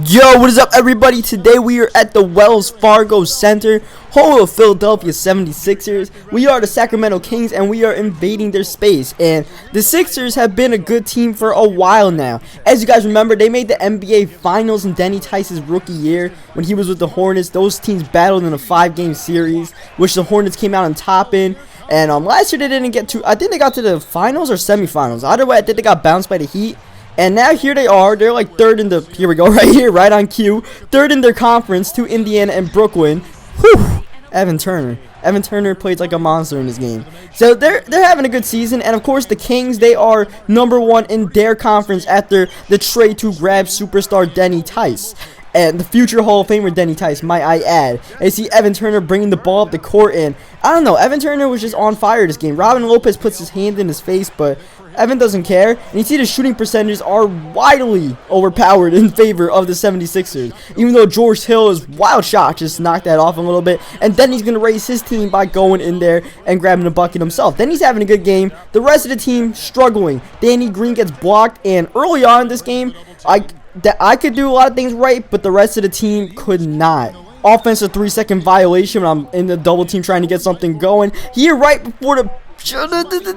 Yo, what is up, everybody? Today we are at the Wells Fargo Center, home of Philadelphia 76ers. We are the Sacramento Kings, and we are invading their space. And the Sixers have been a good team for a while now. As you guys remember, they made the NBA Finals in Denny Tice's rookie year when he was with the Hornets. Those teams battled in a 5-game series, which the Hornets came out on top in. And last year they didn't get to, I think they got to the finals or semifinals. Either way, I think they got bounced by the Heat. And now here they are. They're like third in the, here we go, right here, right on cue. Third in their conference to Indiana and Brooklyn. Whew. Evan Turner played like a monster in this game. So they're having a good season. And of course the Kings, they are #1 in their conference after the trade to grab superstar Denny Tice. And the future Hall of Famer Denny Tice, might I add. I see Evan Turner bringing the ball up the court, and I don't know, Evan Turner was just on fire this game. Robin Lopez puts his hand in his face, but Evan doesn't care. And you see the shooting percentages are widely overpowered in favor of the 76ers. Even though George Hill is wild shot, just knocked that off a little bit. And then he's going to raise his team by going in there and grabbing the bucket himself. Then he's having a good game. The rest of the team struggling. Danny Green gets blocked, and early on in this game, I could do a lot of things right, but the rest of the team could not. Offensive 3-second violation when I'm in the double team trying to get something going. Here right before the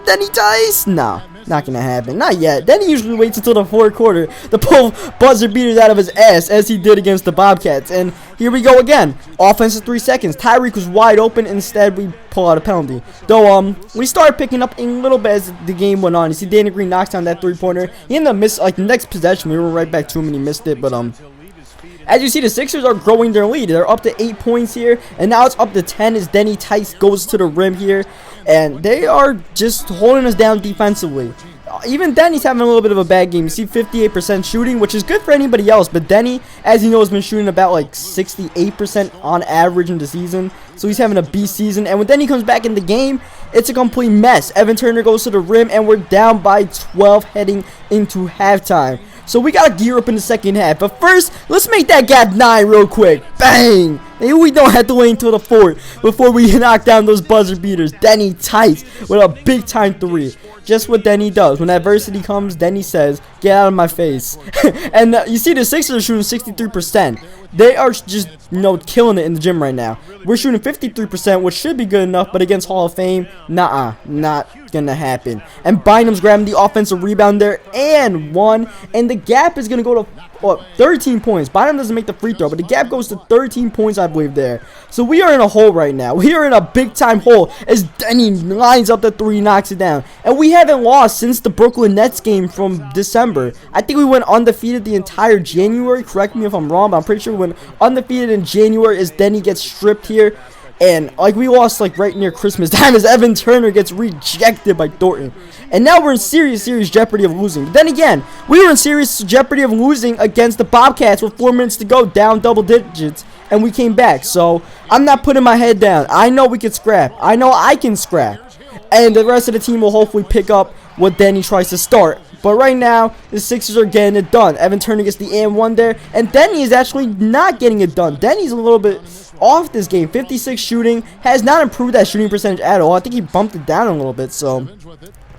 Denny Tice? No, not gonna happen. Not yet. Then he usually waits until the fourth quarter to pull buzzer beaters out of his ass, as he did against the Bobcats. And here we go again. Offensive 3 seconds. Tyreek was wide open. Instead, we pull out a penalty. Though we started picking up a little bit as the game went on. You see, Danny Green knocks down that 3-pointer. He ended up missing, like, the next possession. We were right back to him and he missed it. But as you see, the Sixers are growing their lead. They're up to 8 points here, and now it's up to 10 as Denny Tice goes to the rim here. And they are just holding us down defensively. Even Denny's having a little bit of a bad game. You see 58% shooting, which is good for anybody else. But Denny, as you know, has been shooting about like 68% on average in the season. So he's having a beast season. And when Denny comes back in the game, it's a complete mess. Evan Turner goes to the rim, and we're down by 12 heading into halftime. So we got to gear up in the second half. But first, let's make that gap 9 real quick. Bang! Maybe we don't have to wait until the fourth before we knock down those buzzer beaters. Denny Tice with a big time 3. Just what Denny does. When adversity comes, Denny says, "Get out of my face." And you see the Sixers are shooting 63%. They are just, killing it in the gym right now. We're shooting 53%, which should be good enough, but against Hall of Fame, nah, not gonna happen. And Bynum's grabbing the offensive rebound there and 1, and the gap is gonna go to 13 points. Bynum doesn't make the free throw, but the gap goes to 13 points, I believe, there. So we are in a hole right now. We are in a big time hole as Denny lines up the 3, knocks it down. And we haven't lost since the Brooklyn Nets game from December. I think we went undefeated the entire January. Correct me if I'm wrong, but I'm pretty sure we went undefeated in January as Denny gets stripped here. And like we lost like right near Christmas time as Evan Turner gets rejected by Thornton. And now we're in serious jeopardy of losing. But then again, we were in serious jeopardy of losing against the Bobcats with 4 minutes to go, down double digits, and we came back. So I'm not putting my head down. I know we can scrap. I know I can scrap. And the rest of the team will hopefully pick up what Denny tries to start. But right now, the Sixers are getting it done. Evan Turner gets the and 1 there. And Denny is actually not getting it done. Denny's a little bit off this game. 56 shooting. Has not improved that shooting percentage at all. I think he bumped it down a little bit. So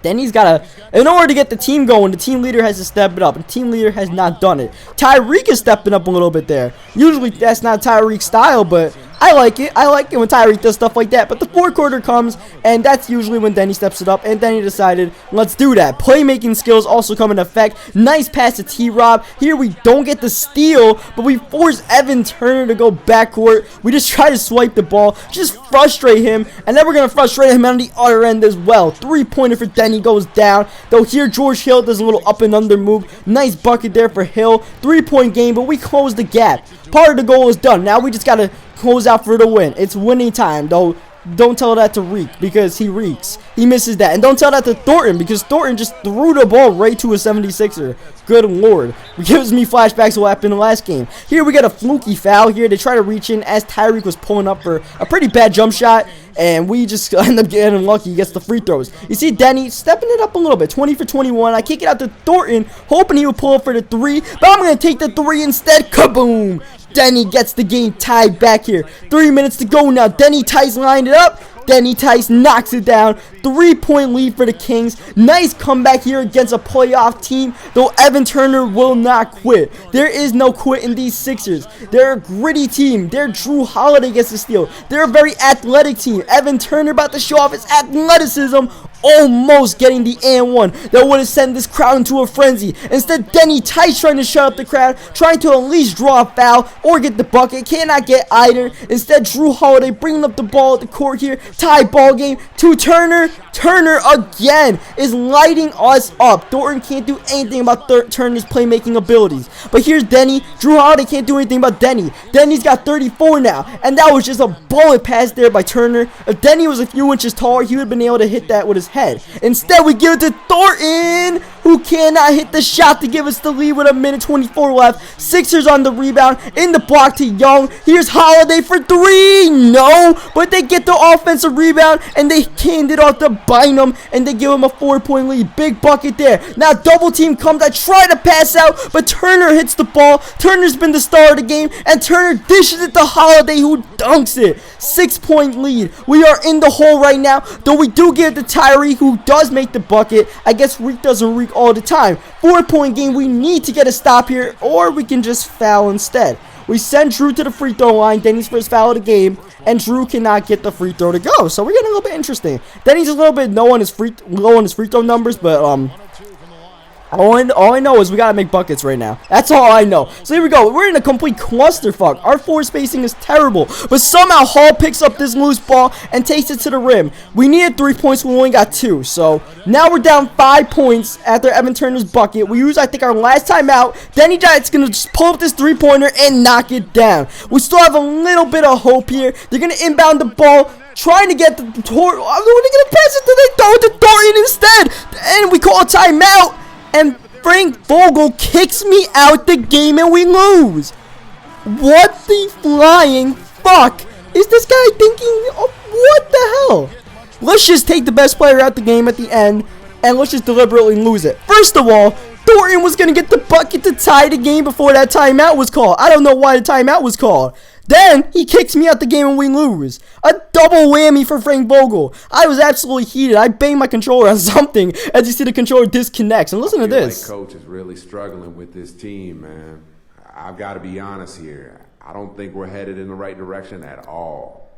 Denny's got to, in order to get the team going, the team leader has to step it up. And the team leader has not done it. Tyreek is stepping up a little bit there. Usually that's not Tyreek's style, but I like it. I like it when Tyreek does stuff like that. But the fourth quarter comes, and that's usually when Denny steps it up. And Denny decided, let's do that. Playmaking skills also come into effect. Nice pass to T-Rob. Here we don't get the steal, but we force Evan Turner to go backcourt. We just try to swipe the ball, just frustrate him, and then we're going to frustrate him on the other end as well. 3-pointer for Denny goes down. Though here George Hill does a little up and under move. Nice bucket there for Hill. 3-point game, but we close the gap. Part of the goal is done. Now we just got to close out for the win. It's winning time, though. Don't tell that to Reek, because he reeks. He misses that. And don't tell that to Thornton, because Thornton just threw the ball right to a 76er. Good lord. It gives me flashbacks of what happened in the last game. Here we got a fluky foul here. They try to reach in as Tyreek was pulling up for a pretty bad jump shot. And we just end up getting lucky. He gets the free throws. You see Denny stepping it up a little bit. 20 for 21. I kick it out to Thornton, hoping he would pull up for the 3. But I'm going to take the 3 instead. Kaboom! Denny gets the game tied back here. 3 minutes to go now. Denny Tice lined it up. Denny Tice knocks it down. 3-point lead for the Kings. Nice comeback here against a playoff team, though Evan Turner will not quit. There is no quit in these Sixers. They're a gritty team. They're Drew Holiday gets the steal. They're a very athletic team. Evan Turner about to show off his athleticism, almost getting the and one that would have sent this crowd into a frenzy. Instead, Denny Tice trying to shut up the crowd, trying to at least draw a foul or get the bucket. Cannot get either. Instead, Drew Holiday bringing up the ball at the court here. Tie ball game to Turner. Turner again is lighting us up. Thornton can't do anything about Turner's playmaking abilities. But here's Denny. Drew Holiday can't do anything about Denny. Denny's got 34 now. And that was just a bullet pass there by Turner. If Denny was a few inches taller, he would have been able to hit that with his head. Instead, we give it to Thornton, who cannot hit the shot to give us the lead with 1:24 left. Sixers on the rebound. In the block to Young. Here's Holiday for 3. No. But they get the offensive rebound, and they hand it off to Bynum, and they give him a 4-point lead. Big bucket there. Now double team comes. I try to pass out, but Turner hits the ball. Turner's been the star of the game, and Turner dishes it to Holiday, who dunks it. 6-point lead. We are in the hole right now, though we do give it to Tyreek, who does make the bucket. I guess Reek doesn't reek all the time. 4-point game. We need to get a stop here, or we can just foul instead. We send Drew to the free throw line. Denny's first foul of the game, and Drew cannot get the free throw to go. So we're getting a little bit interesting. Denny's a little bit low on his free throw numbers, but all I know is we gotta make buckets right now. That's all I know. So here we go. We're in a complete clusterfuck. Our floor spacing is terrible, but somehow Hall picks up this loose ball and takes it to the rim. We needed 3 points. We only got 2. So now we're down 5 points after Evan Turner's bucket. We use, I think, our last timeout. Denny Tice gonna just pull up this 3-pointer and knock it down. We still have a little bit of hope here. They're gonna inbound the ball, trying to get the they're gonna pass it to they throw it to Thornton instead, and we call a timeout. And Frank Vogel kicks me out the game and we lose. What the flying fuck is this guy thinking? Oh, what the hell? Let's just take the best player out the game at the end, and let's just deliberately lose it. First of all, Thornton was going to get the bucket to tie the game before that timeout was called. I don't know why the timeout was called. Then, he kicks me out the game and we lose. A double whammy for Frank Vogel. I was absolutely heated. I banged my controller on something as you see the controller disconnects. And listen to this. Like coach is really struggling with this team, man. I've got to be honest here. I don't think we're headed in the right direction at all.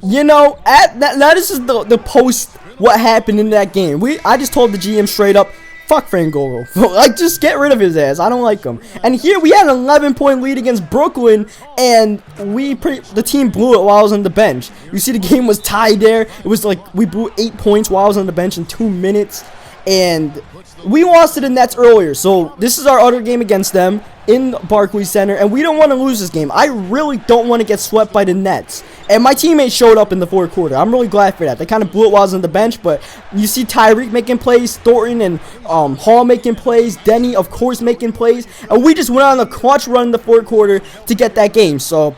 You know, now this is the post what happened in that game. I just told the GM straight up, fuck Frank Vogel. Like, just get rid of his ass. I don't like him. And here we had an 11-point lead against Brooklyn, and the team blew it while I was on the bench. You see the game was tied there. It was like we blew 8 points while I was on the bench in 2 minutes. And we lost to the Nets earlier, so this is our other game against them in Barclays Center, and we don't want to lose this game. I really don't want to get swept by the Nets. And my teammates showed up in the fourth quarter. I'm really glad for that. They kind of blew it while I was on the bench, but you see Tyreek making plays, Thornton and Hall making plays, Denny, of course, making plays, and we just went on a clutch run in the fourth quarter to get that game. So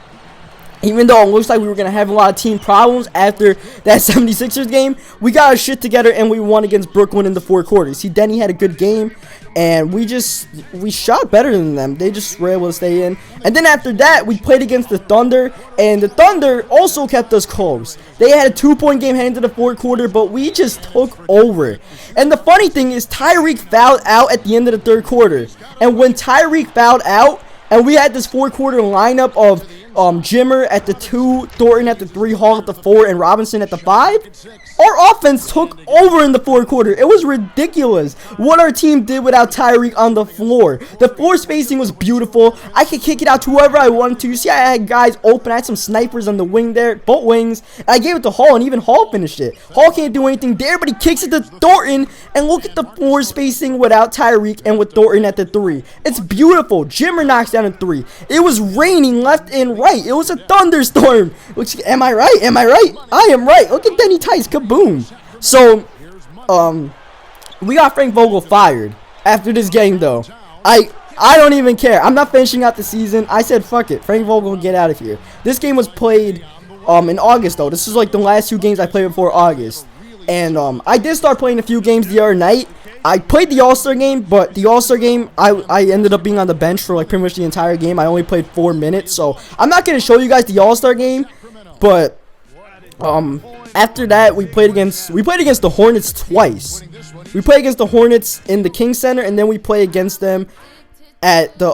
even though it looks like we were going to have a lot of team problems after that 76ers game, we got our shit together and we won against Brooklyn in the fourth quarter. See, Denny had a good game, and we shot better than them. They just were able to stay in. And then after that, we played against the Thunder, and the Thunder also kept us close. They had a 2-point game heading to the fourth quarter, but we just took over. And the funny thing is, Tyreek fouled out at the end of the third quarter. And when Tyreek fouled out, and we had this fourth-quarter lineup of Jimmer at the 2, Thornton at the 3, Hall at the 4, and Robinson at the 5. Our offense took over in the fourth quarter. It was ridiculous what our team did without Tyreek on the floor. The floor spacing was beautiful. I could kick it out to whoever I wanted to. You see, I had guys open. I had some snipers on the wing there, both wings. I gave it to Hall, and even Hall finished it. Hall can't do anything there, but he kicks it to Thornton, and look at the floor spacing without Tyreek and with Thornton at the 3. It's beautiful. Jimmer knocks down a 3. It was raining left and right. It was a thunderstorm. Am I right? Am I right? I am right. Look at Denny Tice. Kaboom. So, we got Frank Vogel fired after this game, though. I don't even care. I'm not finishing out the season. I said, fuck it. Frank Vogel, get out of here. This game was played in August, though. This is like the last 2 games I played before August. And I did start playing a few games the other night. I played the All-Star game, but the All-Star game, I ended up being on the bench for like pretty much the entire game. I only played 4 minutes, so I'm not going to show you guys the All-Star game, But after that, we played against the Hornets twice. We played against the Hornets in the King Center, and then we play against them at the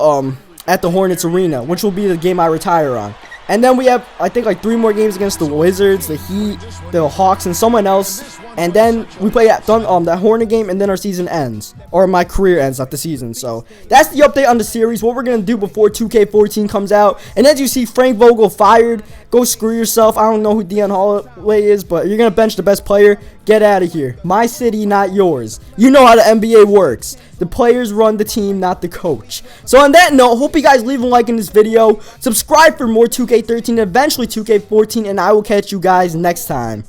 Hornets Arena, which will be the game I retire on. And then we have, I think, like 3 more games against the Wizards, the Heat, the Hawks, and someone else. And then we play that Hornet game, and then our season ends. Or my career ends, not the season. So that's the update on the series, what we're going to do before 2K14 comes out. And as you see, Frank Vogel fired. Go screw yourself. I don't know who Dion Holloway is, but you're going to bench the best player. Get out of here. My city, not yours. You know how the NBA works. The players run the team, not the coach. So on that note, hope you guys leave a like in this video. Subscribe for more 2K13 and eventually 2K14, and I will catch you guys next time.